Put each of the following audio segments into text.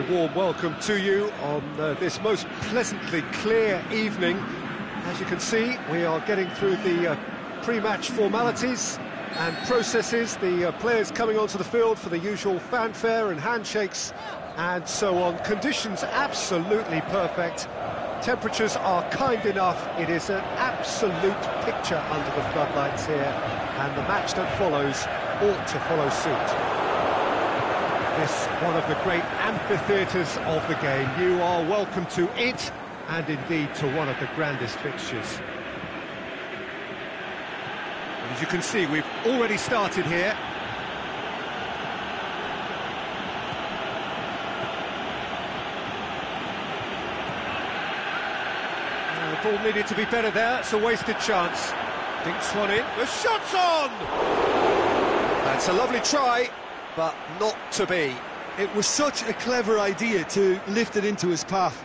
very warm welcome to you on this most pleasantly clear evening. As you can see, we are getting through the pre-match formalities and processes, the players coming onto the field for the usual fanfare and handshakes and so on. Conditions absolutely perfect. Temperatures are kind enough. It is an absolute picture under the floodlights here, and the match that follows ought to follow suit. This one of the great amphitheatres of the game. You are welcome to it, and indeed to one of the grandest fixtures. And as you can see, we've already started here. The ball needed to be better there. It's a wasted chance. Dinks one in. The shot's on! That's a lovely try, but not to be. It was such a clever idea to lift it into his path.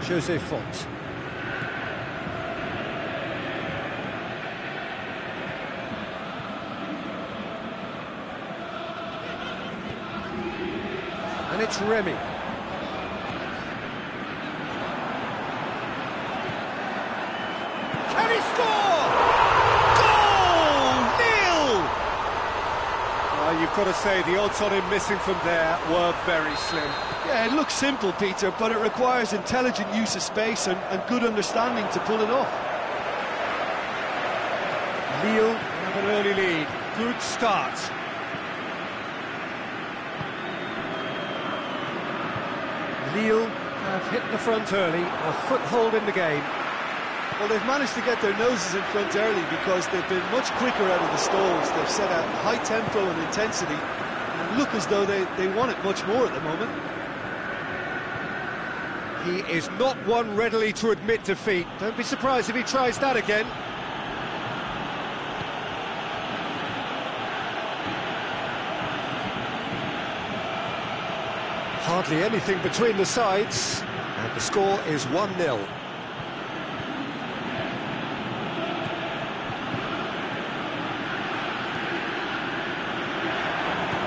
Jose Font. And it's Remy. Can he score? Goal! Nil! You've got to say the odds on him missing from there were very slim. Yeah, it looks simple, Peter, but it requires intelligent use of space and good understanding to pull it off. Lille have an early lead. Good start. Lille have hit the front early, a foothold in the game. Well, they've managed to get their noses in front early because they've been much quicker out of the stalls. They've set a high tempo and intensity and look as though they want it much more at the moment. He is not one readily to admit defeat. Don't be surprised if he tries that again. Hardly anything between the sides, and the score is 1-0.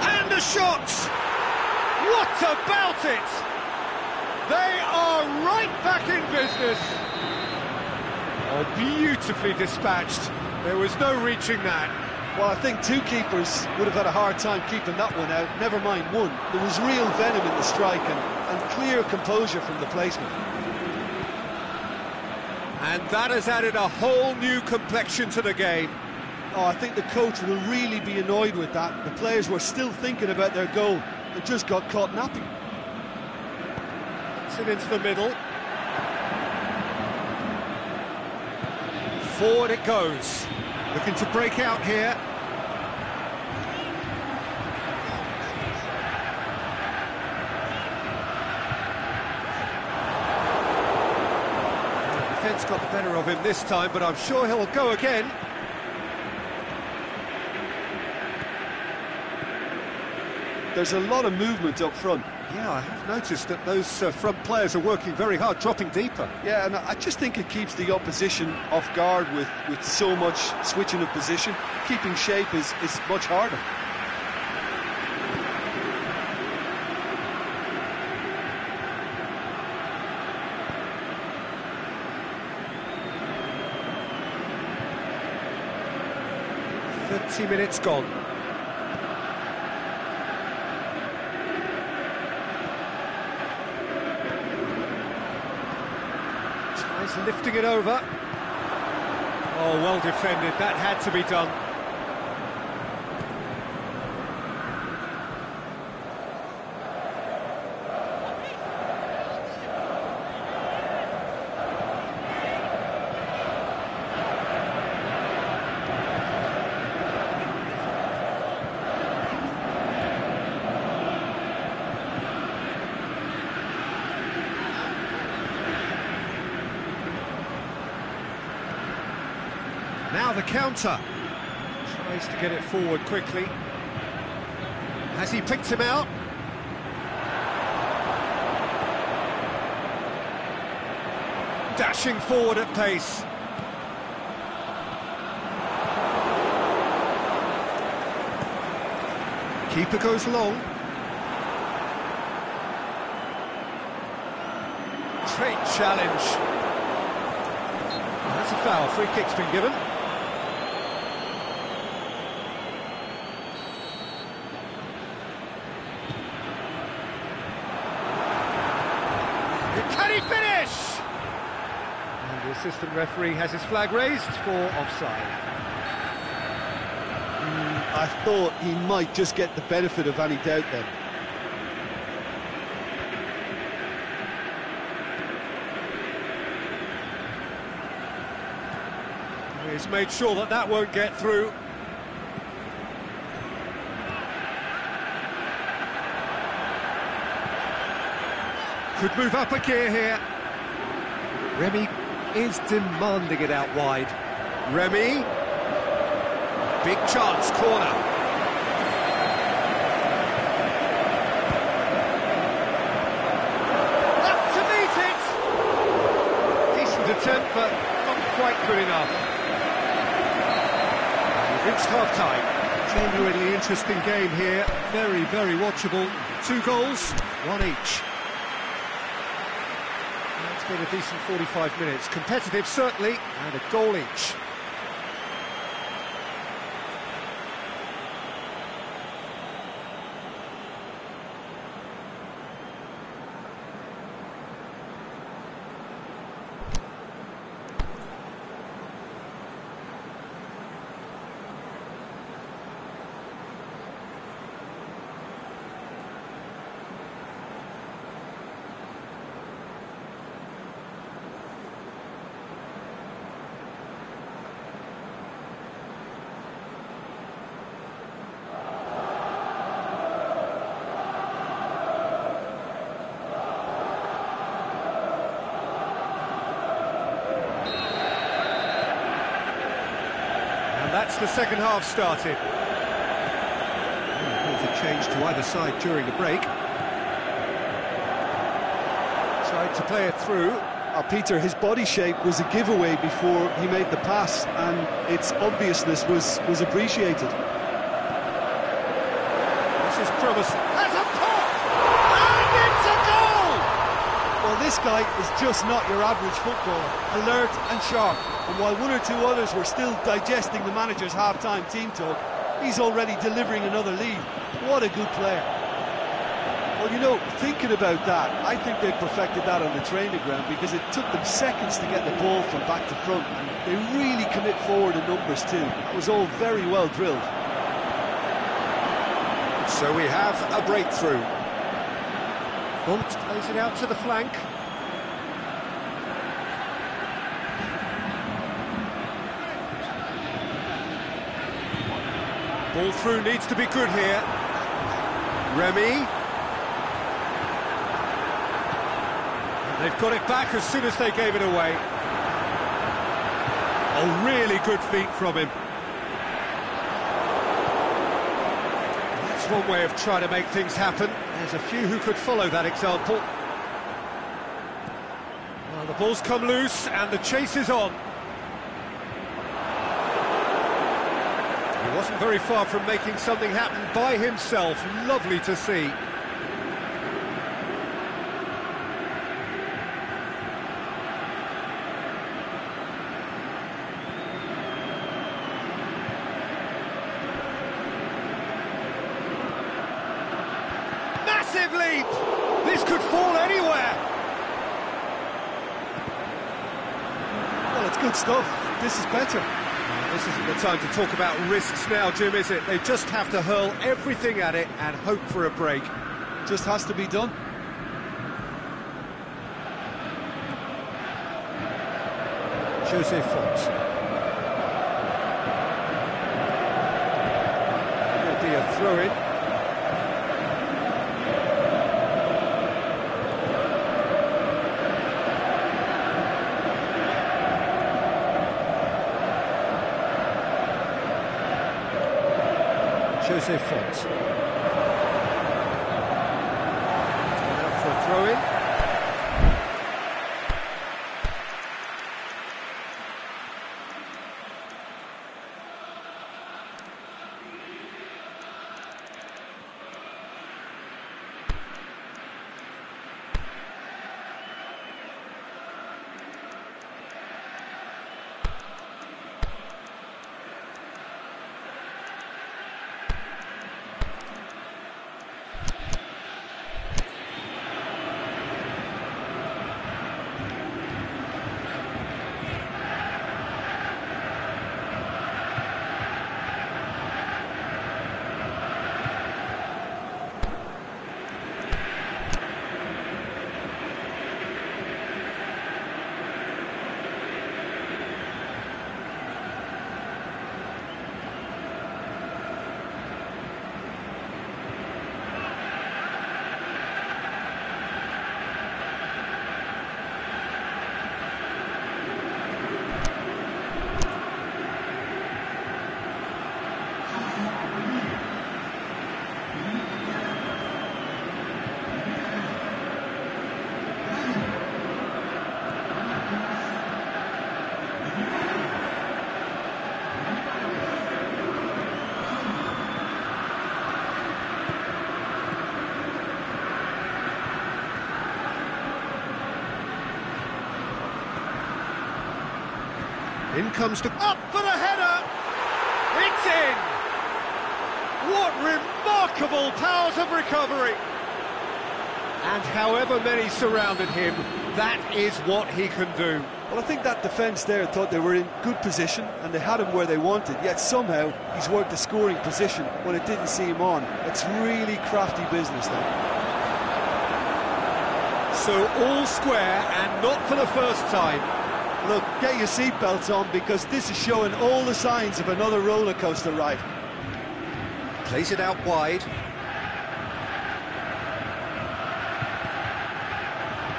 And a shot! What about it? They are right back in business. Oh, beautifully dispatched. There was no reaching that. Well, I think two keepers would have had a hard time keeping that one out, never mind one. There was real venom in the strike and clear composure from the placement. And that has added a whole new complexion to the game. Oh, I think the coach will really be annoyed with that. The players were still thinking about their goal and just got caught napping. It into the middle. Forward it goes. Looking to break out here. The defence got the better of him this time, but I'm sure he'll go again. There's a lot of movement up front. Yeah, I have noticed that those front players are working very hard, dropping deeper. Yeah, and I just think it keeps the opposition off guard with so much switching of position. Keeping shape is much harder. Minutes gone. Lifting it over. Oh, well defended. That had to be done. Now the counter. Tries to get it forward quickly. Has he picked him out? Dashing forward at pace. Keeper goes long. Great challenge. That's a foul. Free kick's been given. Can he finish? And the assistant referee has his flag raised for offside. I thought he might just get the benefit of any doubt then. He's made sure that that won't get through. Could move up a gear here. Remy is demanding it out wide. Remy. Big chance, corner. Up to meet it! Decent attempt, but not quite good enough. We've reached half-time. Genuinely interesting game here. Very, very watchable. 2 goals, 1 each. It's been a decent 45 minutes. Competitive, certainly, and a goal each. That's the second half started. Both a change to either side during the break. Tried to play it through. Peter, his body shape was a giveaway before he made the pass, and its obviousness was appreciated. This is promising. Has a pop! And it's a goal! Well, this guy is just not your average footballer. Alert and sharp. And while 1 or 2 others were still digesting the manager's half-time team talk, he's already delivering another lead. What a good player. Well, you know, thinking about that, I think they perfected that on the training ground because it took them seconds to get the ball from back to front, and they really commit forward in numbers too. It was all very well drilled. So we have a breakthrough. Font plays it out to the flank. Ball through needs to be good here. Remy. They've got it back as soon as they gave it away. A really good feat from him. That's one way of trying to make things happen. There's a few who could follow that example. Well, the ball's come loose and the chase is on. He wasn't very far from making something happen by himself. Lovely to see. Massive leap! This could fall anywhere! Well, it's good stuff. This is better. This isn't the time to talk about risks now, Jim, is it? They just have to hurl everything at it and hope for a break. Just has to be done. Jose Font. There'll be a throw-in. Jose Font. It's gone out for a throw-in. In comes the... Up for the header! It's in! What remarkable powers of recovery! And however many surrounded him, that is what he can do. Well, I think that defence there thought they were in good position and they had him where they wanted, yet somehow he's worked the scoring position when it didn't see him on. It's really crafty business there. So all square, and not for the first time. Look, get your seatbelts on, because this is showing all the signs of another roller coaster ride. Plays it out wide.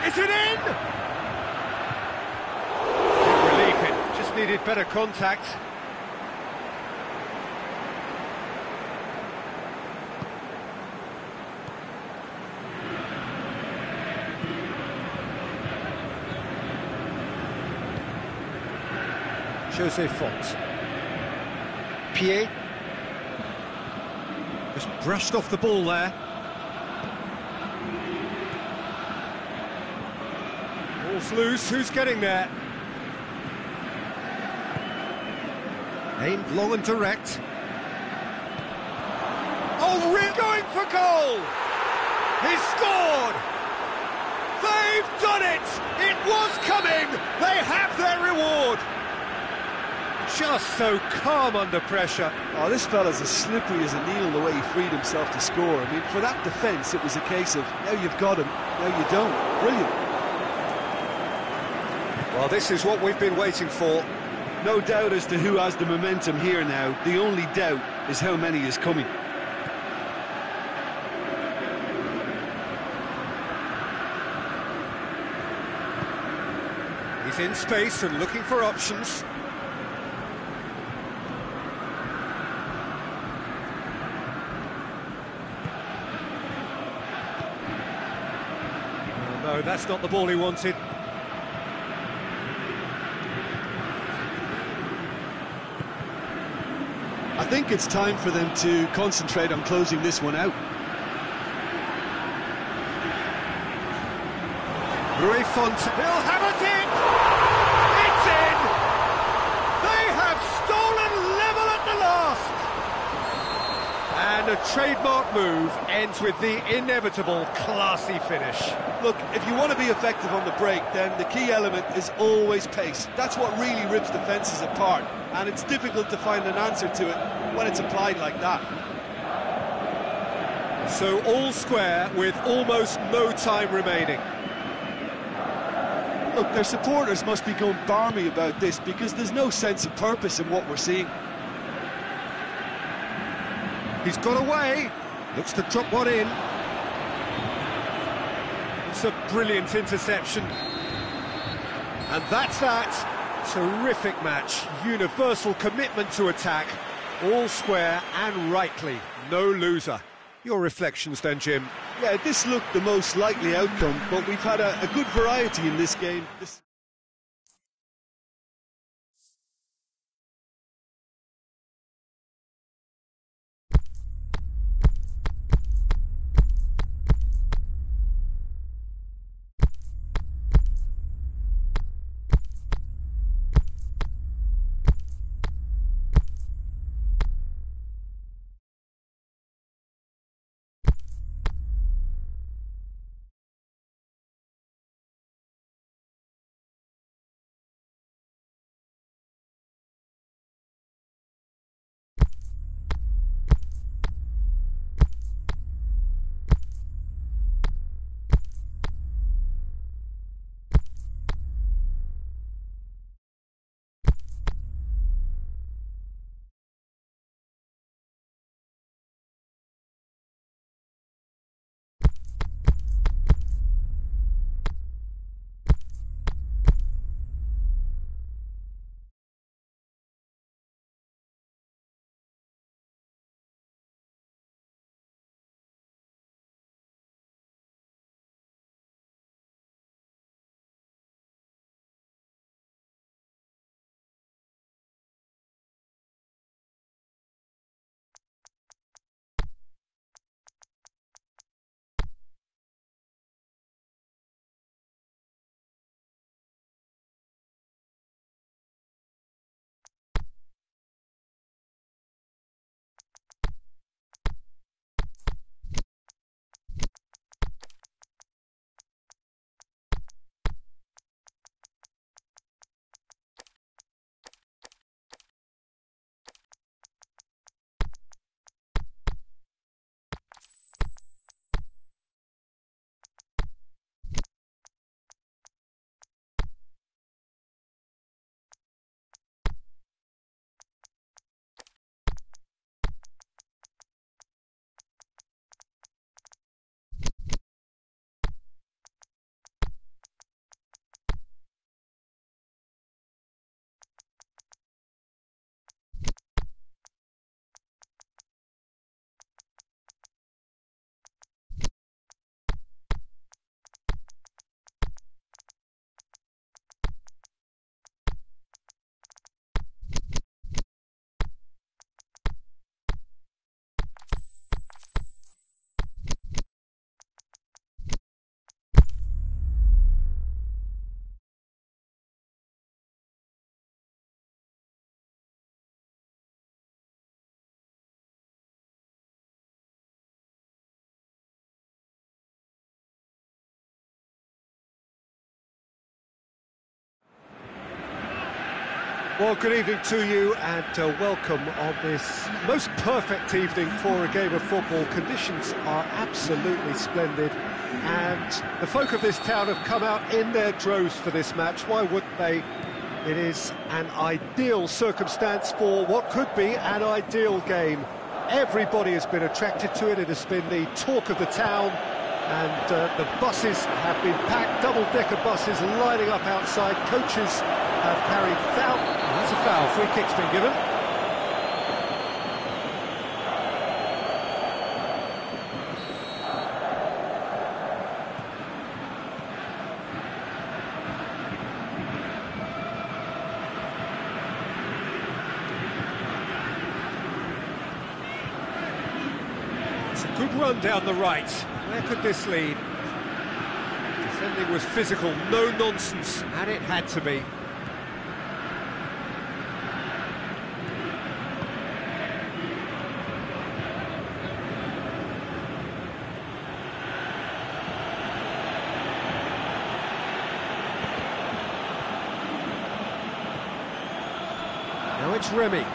Is it in? Relief it, just needed better contact. Jose Font. Pied. Just brushed off the ball there. Ball's loose, who's getting there? Aimed long and direct. Oh, going for goal! He's scored! They've done it! It was coming! They have their reward! Just so calm under pressure. Oh, this fella's as slippery as a needle the way he freed himself to score. I mean, for that defence, it was a case of, now you've got him, now you don't. Brilliant. Well, this is what we've been waiting for. No doubt as to who has the momentum here now. The only doubt is how many is coming. He's in space and looking for options. No, that's not the ball he wanted. I think it's time for them to concentrate on closing this one out. Rui Font, he'll have it in! It's in! They have stolen level at the last! And a trademark move ends with the inevitable classy finish. Look, if you want to be effective on the break, then the key element is always pace. That's what really rips defences apart, and it's difficult to find an answer to it when it's applied like that. So all square with almost no time remaining. Look, their supporters must be going barmy about this, because there's no sense of purpose in what we're seeing. He's got away, looks to drop one in. It's a brilliant interception. And that's that. Terrific match, universal commitment to attack, all square and rightly, no loser. Your reflections then, Jim? Yeah, this looked the most likely outcome, but we've had a good variety in this game. Well, good evening to you and welcome on this most perfect evening for a game of football. Conditions are absolutely splendid and the folk of this town have come out in their droves for this match. Why wouldn't they? It is an ideal circumstance for what could be an ideal game. Everybody has been attracted to it. It has been the talk of the town. And the buses have been packed, double-decker buses lining up outside. Coaches have carried foul. That's a foul. Free kick's been given. It's a good run down the right. Where could this lead? Defending was physical, no nonsense, and it had to be. Now it's Remy.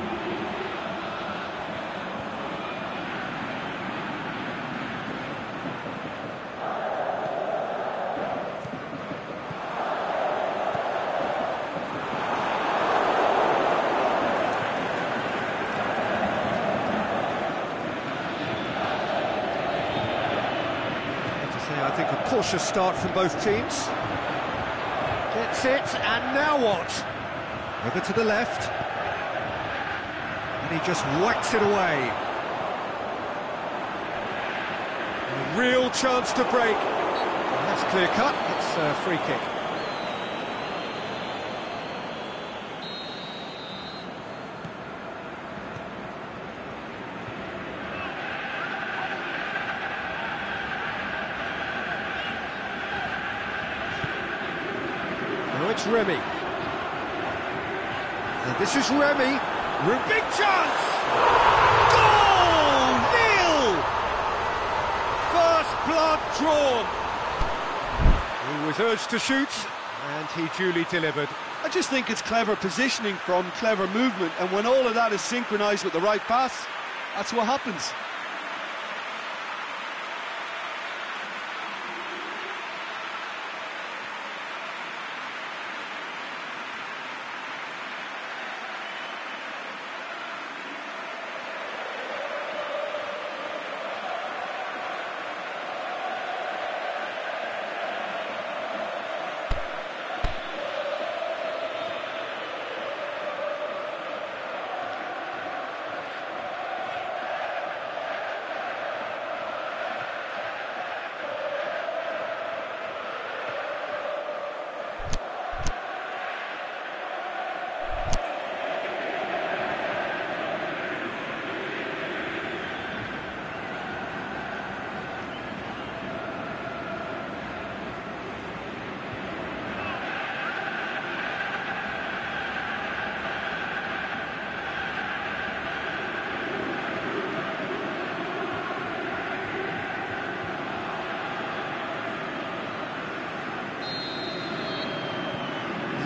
I think a cautious start from both teams. Gets it, and now what? Over to the left. And he just whacks it away. A real chance to break. And that's clear cut, it's a free kick. Now it's Remy. And this is Remy. Big chance! Goal! Nil! First blood drawn. He was urged to shoot, and he duly delivered. I just think it's clever positioning from clever movement, and when all of that is synchronised with the right pass, that's what happens.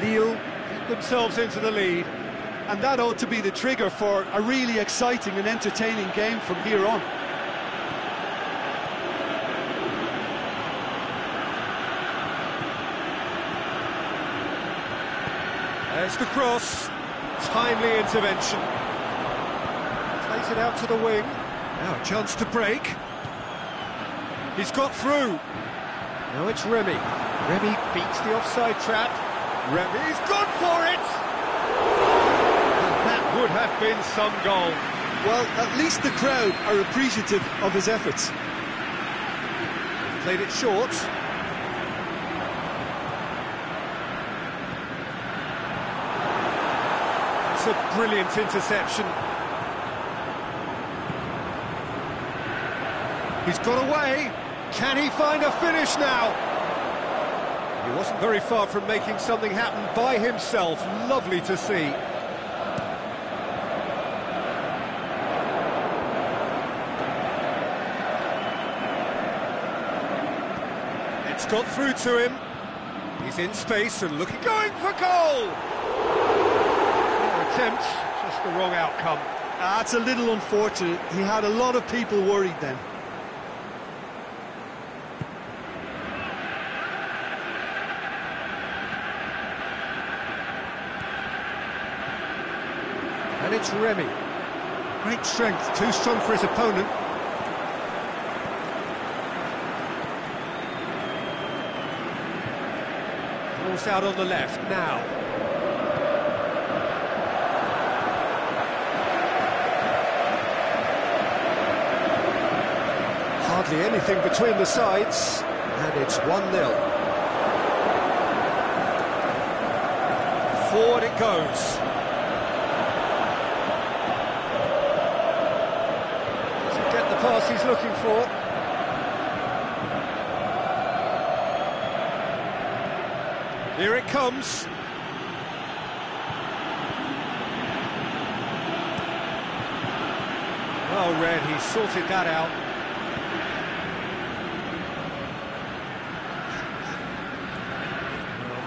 Lille get themselves into the lead. And that ought to be the trigger for a really exciting and entertaining game from here on. There's the cross. Timely intervention. Plays it out to the wing. Now a chance to break. He's got through. Now it's Remy. Remy beats the offside trap. Remy's gone for it! And that would have been some goal. Well, at least the crowd are appreciative of his efforts. He's played it short. It's a brilliant interception. He's got away. Can he find a finish now? He wasn't very far from making something happen by himself. Lovely to see. It's got through to him. He's in space and looking, going for goal! attempt, just the wrong outcome. That's a little unfortunate. He had a lot of people worried then. And it's Remy. Great strength, too strong for his opponent. Ball's out on the left now. Hardly anything between the sides, and it's 1-0. Forward it goes. Doesn't get the pass he's looking for. Here it comes. Well read, he sorted that out.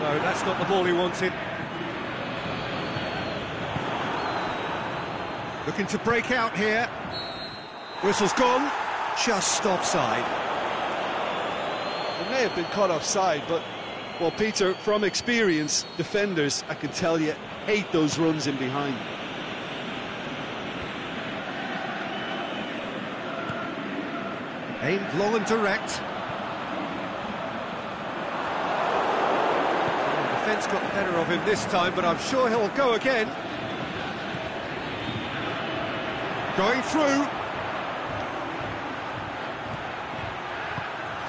Oh, no, that's not the ball he wanted. Looking to break out here. Whistle's gone. Just offside. It may have been caught offside, but, well, Peter, from experience, defenders, I can tell you, hate those runs in behind. Aimed long and direct. The defence got the better of him this time, but I'm sure he'll go again. Going through.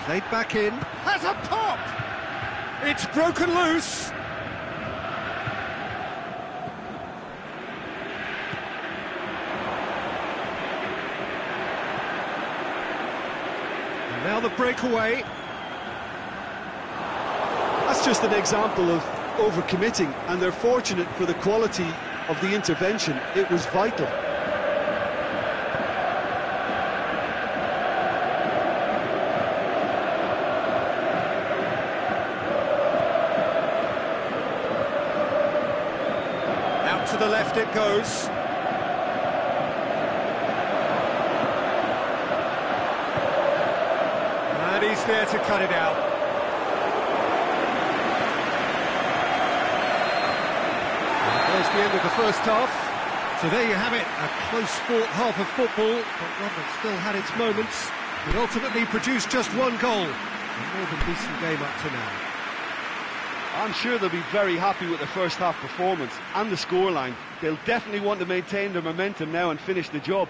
Played back in. Has a pop! It's broken loose. And now the breakaway. That's just an example of overcommitting, and they're fortunate for the quality of the intervention. It was vital. To the left it goes. And he's there to cut it out. And there's the end of the first half. So there you have it, a close-fought half of football, but one that still had its moments. It ultimately produced just one goal. A more than decent game up to now. I'm sure they'll be very happy with the first half performance and the scoreline. They'll definitely want to maintain their momentum now and finish the job.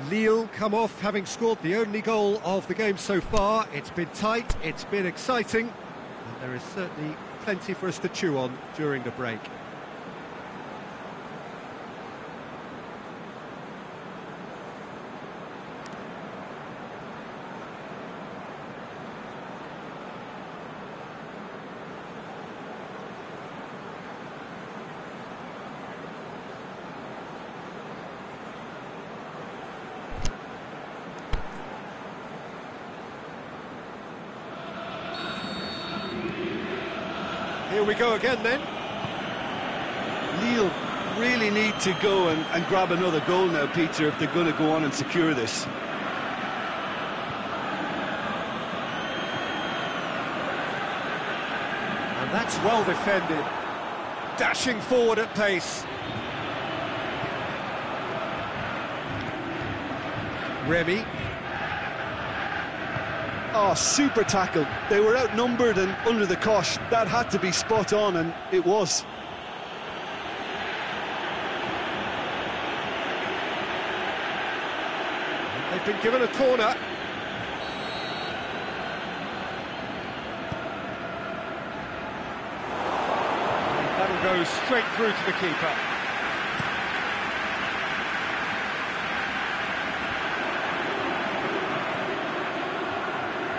Lille come off having scored the only goal of the game so far. It's been tight, it's been exciting, and there is certainly plenty for us to chew on during the break. Here we go again then. Lille really need to go and grab another goal now, Peter, if they're going to go on and secure this. And that's well defended. Dashing forward at pace. Remy. Oh, super tackle. They were outnumbered and under the cosh. That had to be spot on, and it was. They've been given a corner. That'll go straight through to the keeper.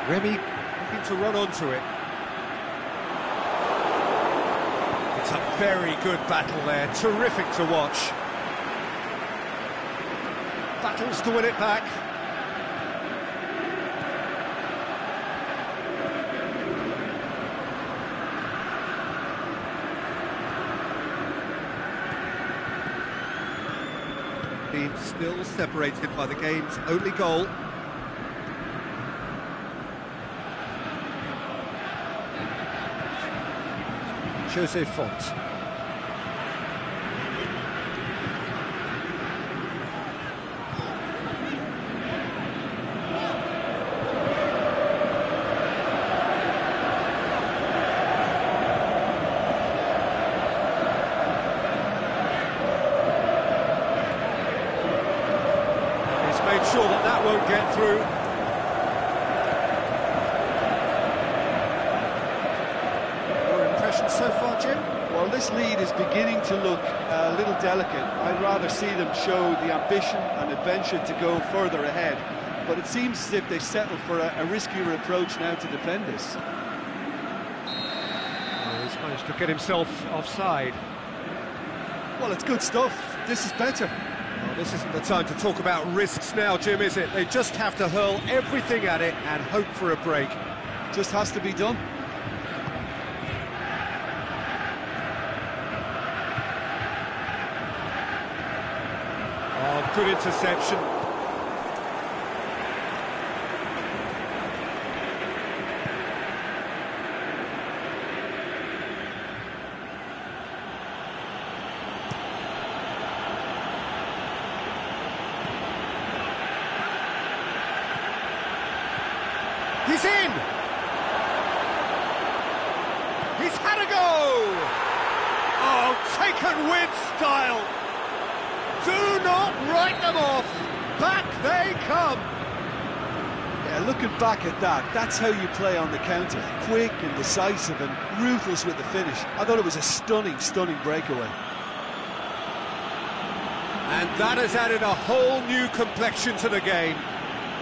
Remy looking to run onto it. It's a very good battle there, terrific to watch. Battles to win it back. teams still separated by the game's only goal. Jose Font. Made sure that that won't get through. Your impression so far, Jim? Well, this lead is beginning to look a little delicate. I'd rather see them show the ambition and adventure to go further ahead. But it seems as if they settle for a riskier approach now to defend this. Oh, he's managed to get himself offside. Well, it's good stuff. This is better. Well, this isn't the time to talk about risks now, Jim, is it? They just have to hurl everything at it and hope for a break. Just has to be done. Oh, good interception. He's in! He's had a go! Oh, taken with style! Do not write them off! Back they come! Yeah, looking back at that, that's how you play on the counter. Quick and decisive and ruthless with the finish. I thought it was a stunning, stunning breakaway. And that has added a whole new complexion to the game.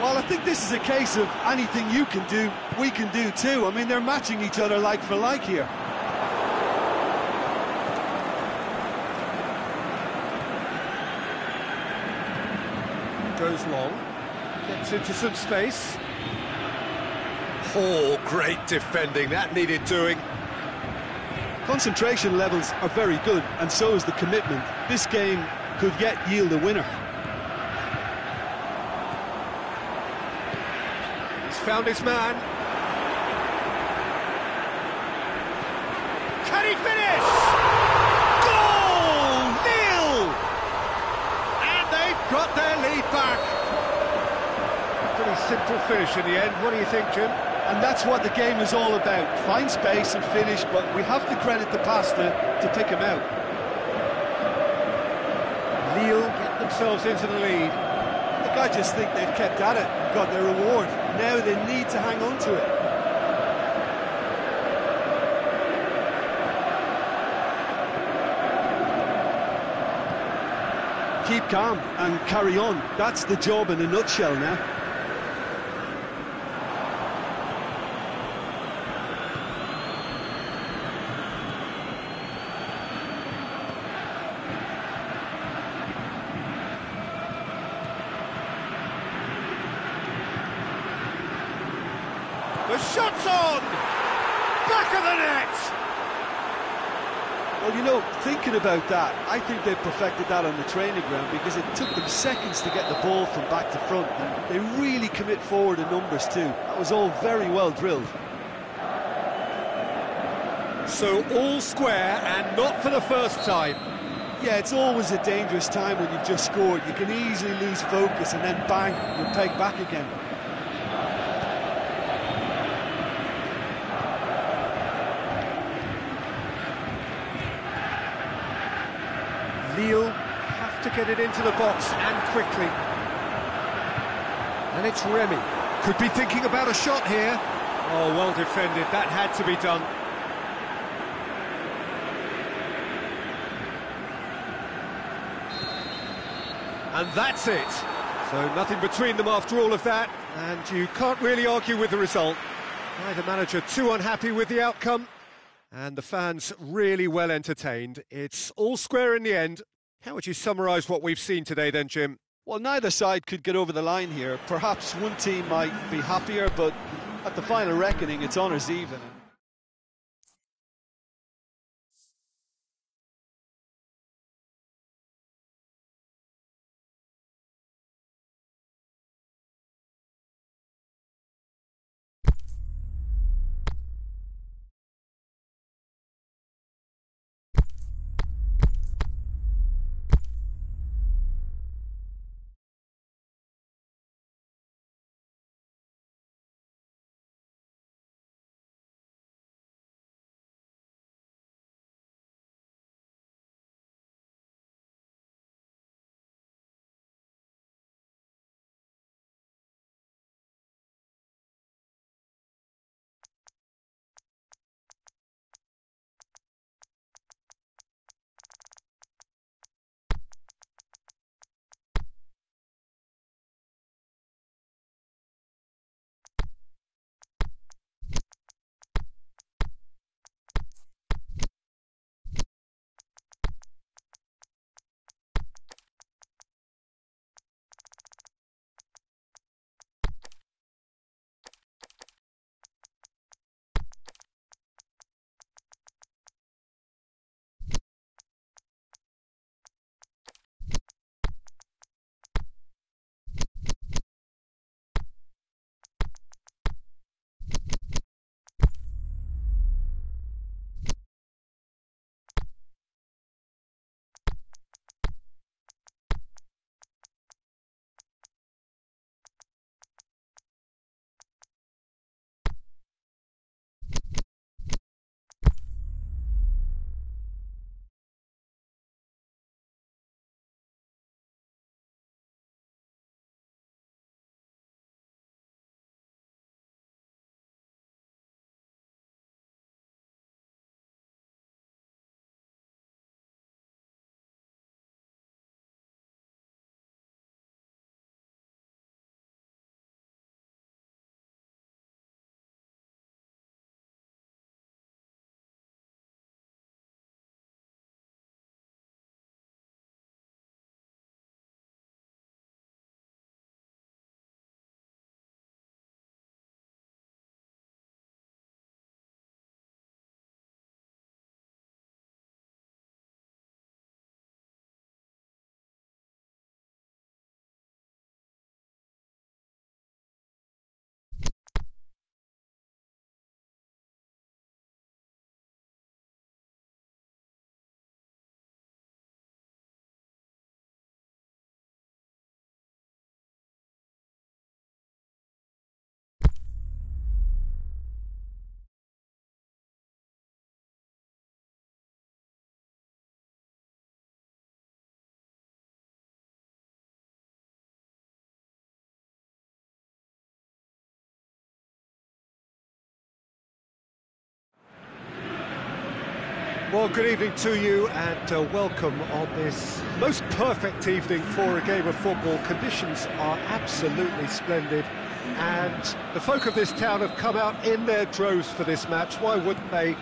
Well, I think this is a case of anything you can do, we can do too. I mean, they're matching each other like for like here. Goes long, gets into some space. Oh, great defending, that needed doing. Concentration levels are very good, and so is the commitment. This game could yet yield a winner. Found his man. Can he finish? Goal! Nil! And they've got their lead back. Pretty simple finish in the end. What do you think, Jim? And that's what the game is all about. Find space and finish, but we have to credit the passer to pick him out. Lille get themselves into the lead. Look, I just think they've kept at it, got their reward. Now they need to hang on to it. Keep calm and carry on. That's the job in a nutshell now. The shot's on! Back of the net! Well, you know, thinking about that, I think they've perfected that on the training ground because it took them seconds to get the ball from back to front, and they really commit forward in numbers too. That was all very well drilled. So all square, and not for the first time. Yeah, it's always a dangerous time when you've just scored. You can easily lose focus and then bang, you're pegged back again. Lille have to get it into the box and quickly. And it's Remy. Could be thinking about a shot here. Oh, well defended. That had to be done. And that's it. So nothing between them after all of that. And you can't really argue with the result. Neither manager too unhappy with the outcome. And the fans really well entertained. It's all square in the end. How would you summarise what we've seen today then, Jim? Well, neither side could get over the line here. Perhaps one team might be happier, but at the final reckoning, it's honours even. Well, good evening to you and welcome on this most perfect evening for a game of football. Conditions are absolutely splendid and the folk of this town have come out in their droves for this match. Why wouldn't they?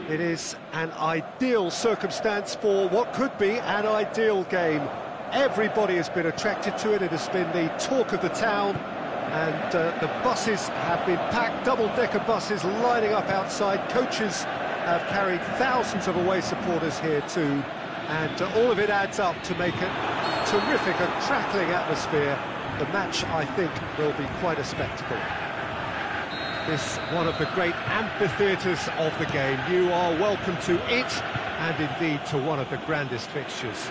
It is an ideal circumstance for what could be an ideal game. Everybody has been attracted to it. It has been the talk of the town, and the buses have been packed, double-decker buses lining up outside. Coaches have carried thousands of away supporters here too, and all of it adds up to make a terrific and crackling atmosphere. The match, I think, will be quite a spectacle. This one of the great amphitheatres of the game. You are welcome to it, and indeed to one of the grandest fixtures.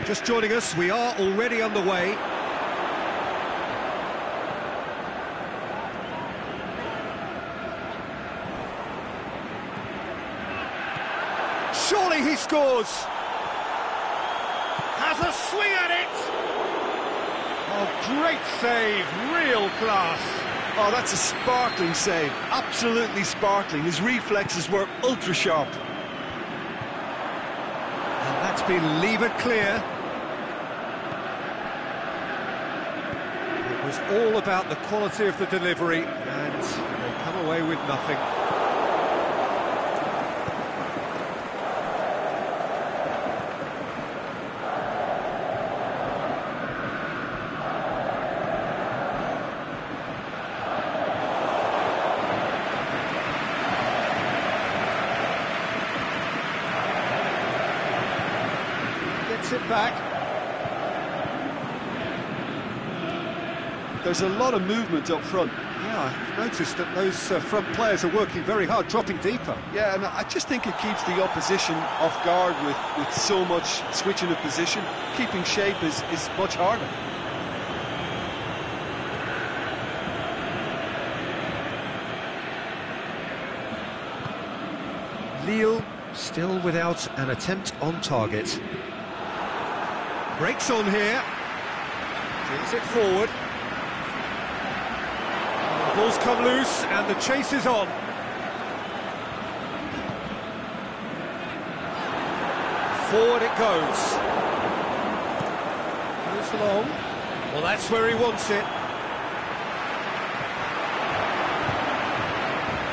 Just joining us, we are already underway. Surely he scores! Has a swing at it! Oh, great save, real class. Oh, that's a sparkling save, absolutely sparkling. His reflexes were ultra-sharp. And that's been levered clear. It was all about the quality of the delivery, and they come away with nothing. It back. There's a lot of movement up front. Yeah, I've noticed that those front players are working very hard, dropping deeper. Yeah, and I just think it keeps the opposition off guard with so much switching of position. Keeping shape is much harder. Lille still without an attempt on target. Breaks on here, brings it forward. The ball's come loose and the chase is on. Forward it goes. Goes along. Well, that's where he wants it.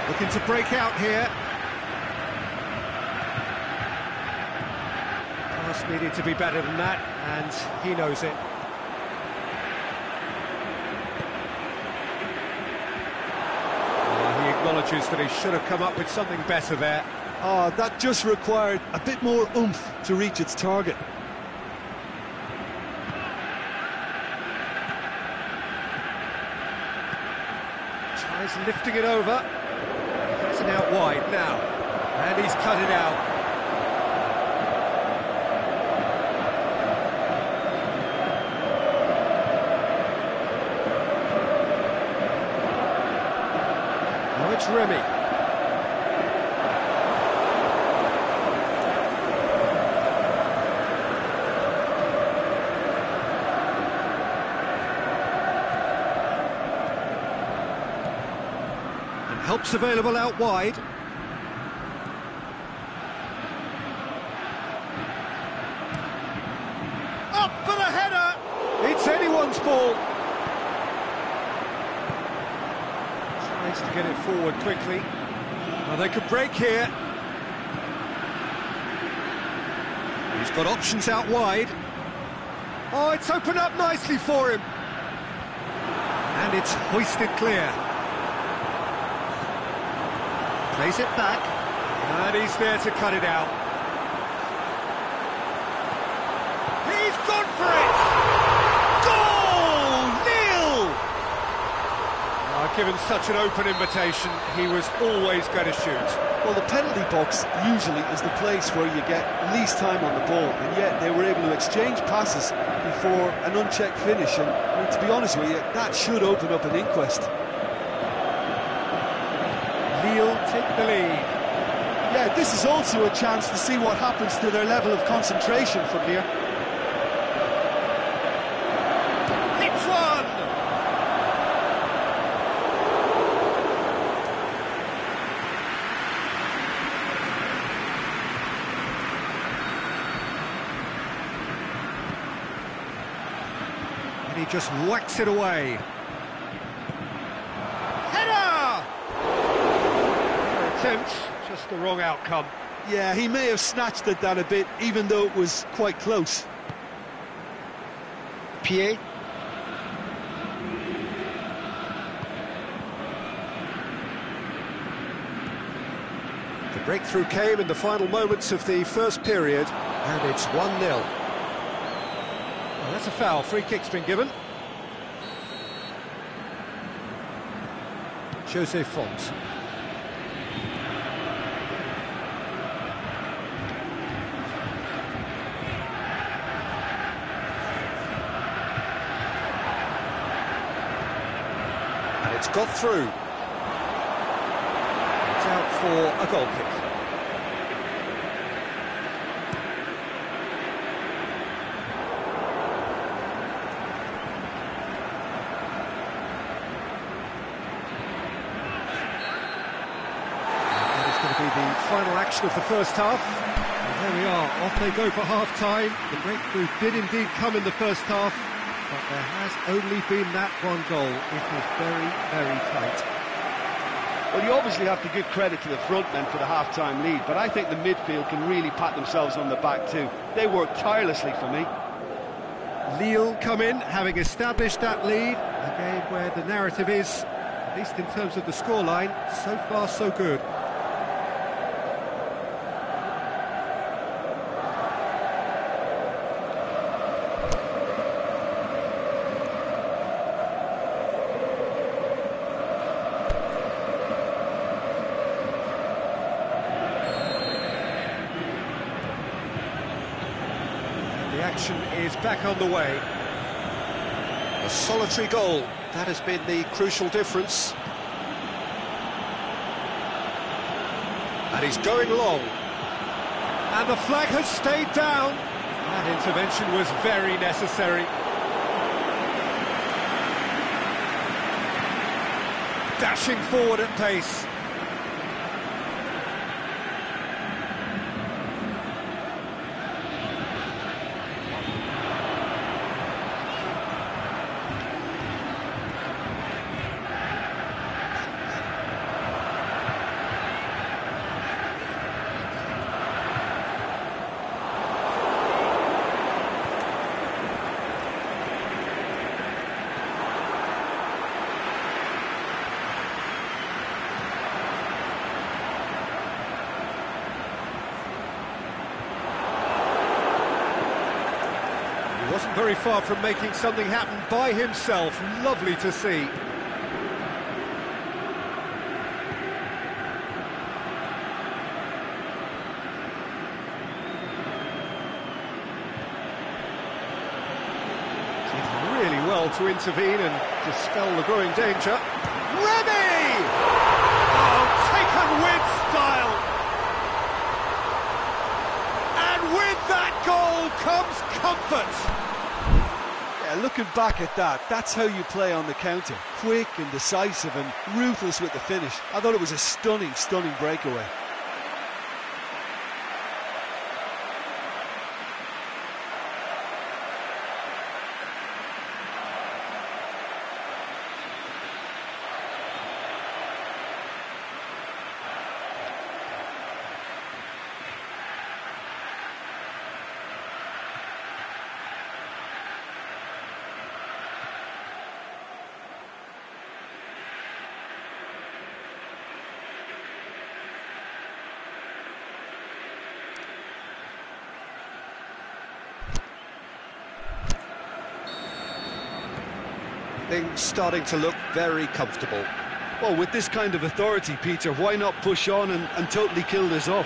Looking to break out here. Needed to be better than that, and he knows it. He acknowledges that he should have come up with something better there. Oh, that just required a bit more oomph to reach its target. Tries lifting it over. It's out wide now, and he's cut it out. It's Remy. And help's available out wide. Up for the header! It's anyone's ball. To get it forward quickly. Well, they could break here. He's got options out wide. Oh, it's opened up nicely for him. And it's hoisted clear. Plays it back. And he's there to cut it out. He's gone for it! Given such an open invitation, he was always going to shoot. Well, the penalty box usually is the place where you get least time on the ball, and yet they were able to exchange passes before an unchecked finish, and I mean, to be honest with you, that should open up an inquest. Lille take the lead. Yeah, this is also a chance to see what happens to their level of concentration from here. Hits one! just whacks it away. Header! Fair attempt, just the wrong outcome. Yeah, he may have snatched at that a bit, even though it was quite close. Pierre. The breakthrough came in the final moments of the first period, and it's 1-0. Well, that's a foul. Free kick's been given. Jose Font. And it's got through. It's out for a goal kick. The final action of the first half. And there we are, off they go for half-time. The breakthrough did indeed come in the first half, but there has only been that one goal. It was very, very tight. Well, you obviously have to give credit to the front men for the half-time lead, but I think the midfield can really pat themselves on the back too. They worked tirelessly for me. Lille come in, having established that lead. A game where the narrative is, at least in terms of the scoreline, so far so good. The action is back on the way. A solitary goal, that has been the crucial difference. And he's going long. And the flag has stayed down. That intervention was very necessary. Dashing forward at pace. Wasn't very far from making something happen by himself. Lovely to see. Did really well to intervene and dispel the growing danger. Remy! Oh, taken with style! And with that goal comes comfort. Yeah, looking back at that, that's how you play on the counter. Quick and decisive and ruthless with the finish. I thought it was a stunning, stunning breakaway. Things starting to look very comfortable. Well, with this kind of authority, Peter, why not push on and totally kill this off?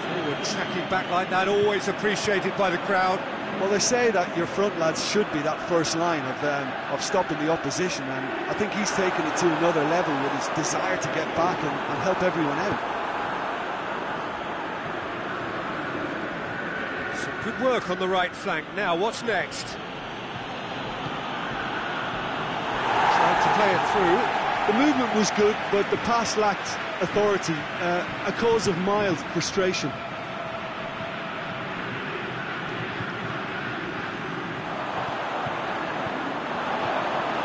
Forward tracking back like that, always appreciated by the crowd. Well, they say that your front lads should be that first line of stopping the opposition, and I think he's taken it to another level with his desire to get back and help everyone out. Good work on the right flank. Now, what's next? Trying to play it through. The movement was good, but the pass lacked authority, a cause of mild frustration.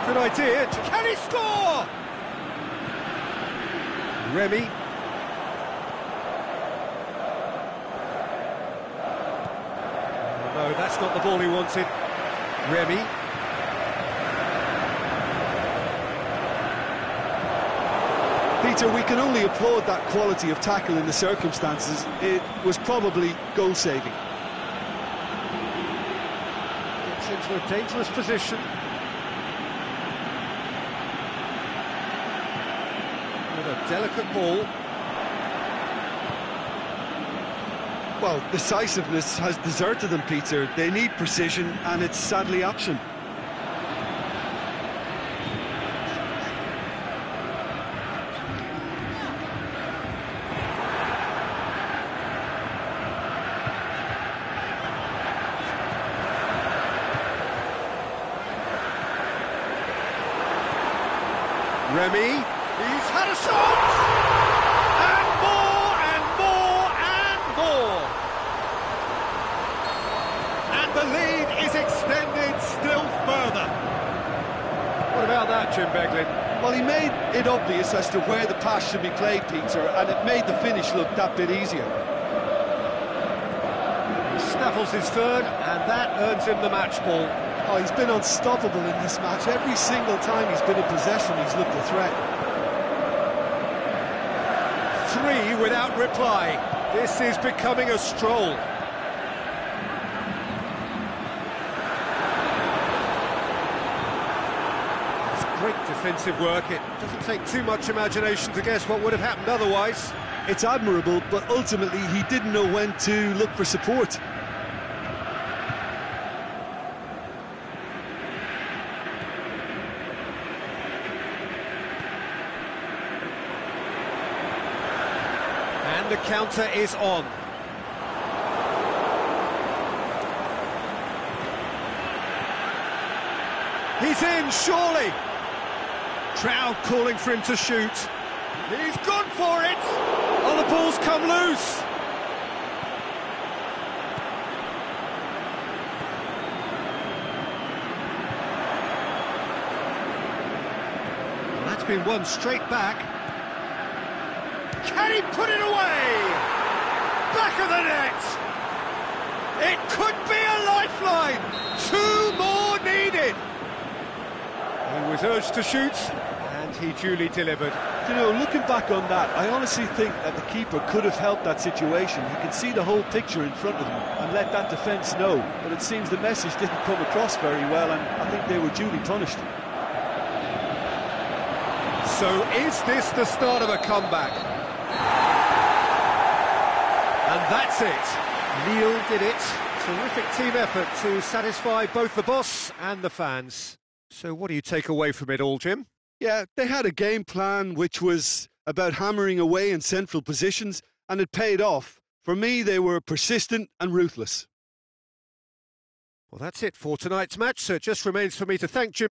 Good idea. Can he score? Remy. No, that's not the ball he wanted. Remy. Peter, we can only applaud that quality of tackle in the circumstances. It was probably goal-saving. Gets into a dangerous position. With a delicate ball. Well, decisiveness has deserted them, Peter. They need precision, and it's sadly absent. Remy, he's had a shot! And more, and more, and more! And the lead is extended still further. What about that, Jim Beglin? Well, he made it obvious as to where the pass should be played, Peter, and it made the finish look that bit easier. He snaffles his third, and that earns him the match ball. Oh, he's been unstoppable in this match. Every single time he's been in possession, he's looked a threat. 3 without reply. This is becoming a stroll. It's great defensive work. It doesn't take too much imagination to guess what would have happened otherwise. It's admirable, but ultimately he didn't know when to look for support. And the counter is on. He's in, surely. Crowd calling for him to shoot. He's gone for it. Oh, the ball's come loose. Well, that's been won straight back. Can he put it away? Back of the net! It could be a lifeline! 2 more needed! He was urged to shoot, and he duly delivered. You know, looking back on that, I honestly think that the keeper could have helped that situation. He could see the whole picture in front of him and let that defence know. But it seems the message didn't come across very well, and I think they were duly punished. So is this the start of a comeback? And that's it. Neil did it. Terrific team effort to satisfy both the boss and the fans. So what do you take away from it all, Jim? Yeah, they had a game plan which was about hammering away in central positions, and it paid off. For me, they were persistent and ruthless. Well, that's it for tonight's match, so it just remains for me to thank Jim.